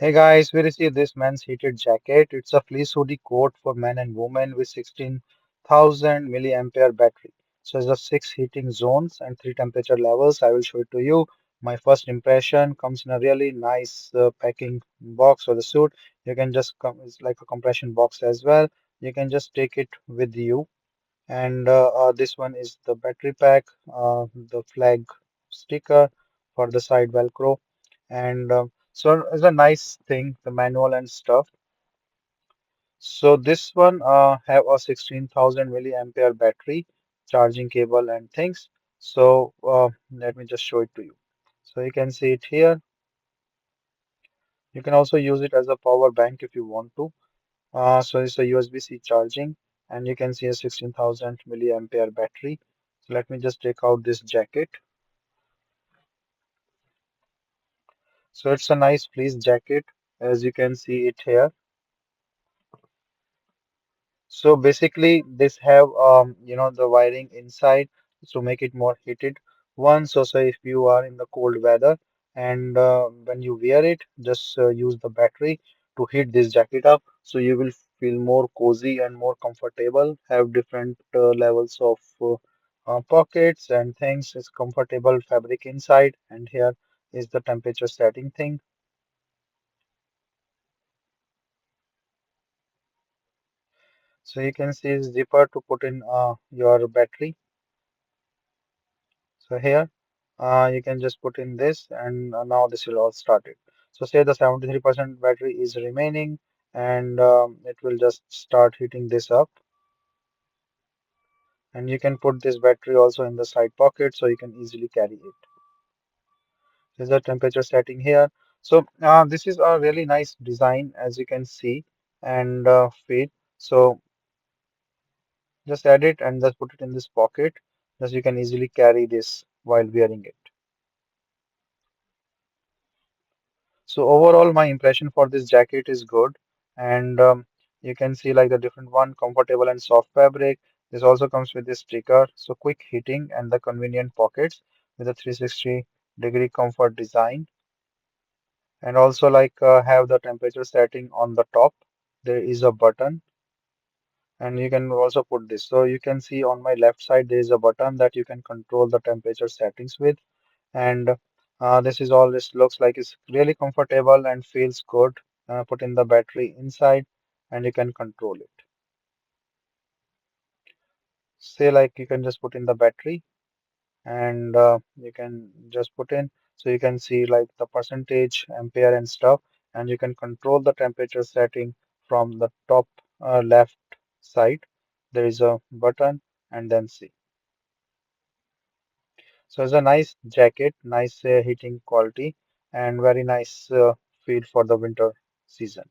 Hey guys, we received this men's heated jacket. It's a fleece hoodie coat for men and women with 16,000 milliampere battery. So it's a six heating zones and three temperature levels. I will show it to you. My first impression comes in a really nice packing box for the suit. You can just come, it's like a compression box as well. You can just take it with you. And this one is the battery pack, the flag sticker for the side Velcro. And so it's a nice thing, the manual and stuff. So this one have a 16,000 milliampere battery, charging cable and things. So let me just show it to you. So you can see it here. You can also use it as a power bank if you want to. So it's a USB-C charging, and you can see a 16,000 milliampere battery. So let me just take out this jacket. So it's a nice fleece jacket, as you can see it here. So basically, this have the wiring inside to make it more heated. One, so say if you are in the cold weather and when you wear it, just use the battery to heat this jacket up, so you will feel more cozy and more comfortable. Have different levels of pockets and things. It's comfortable fabric inside, and here is the temperature setting thing. So you can see zipper to put in your battery. So here you can just put in this and now this will all start it. So say the 73% battery is remaining and it will just start heating this up, and you can put this battery also in the side pocket so you can easily carry it. This is the temperature setting here. So this is a really nice design as you can see and fit. So just add it and just put it in this pocket, thus you can easily carry this while wearing it. So overall, my impression for this jacket is good, and you can see like the different one, comfortable and soft fabric. This also comes with this sticker, so quick heating and the convenient pockets with a 360-degree comfort design, and also like have the temperature setting on the top. There is a button, and you can also put this. So you can see on my left side there is a button that you can control the temperature settings with, and this is all this looks like. It's really comfortable and feels good. Put in the battery inside and you can control it. Say like you can just put in the battery and you can just put in, so you can see like the percentage ampere and stuff, and you can control the temperature setting from the top left side. There is a button and then see. So it's a nice jacket, nice heating quality, and very nice feel for the winter season.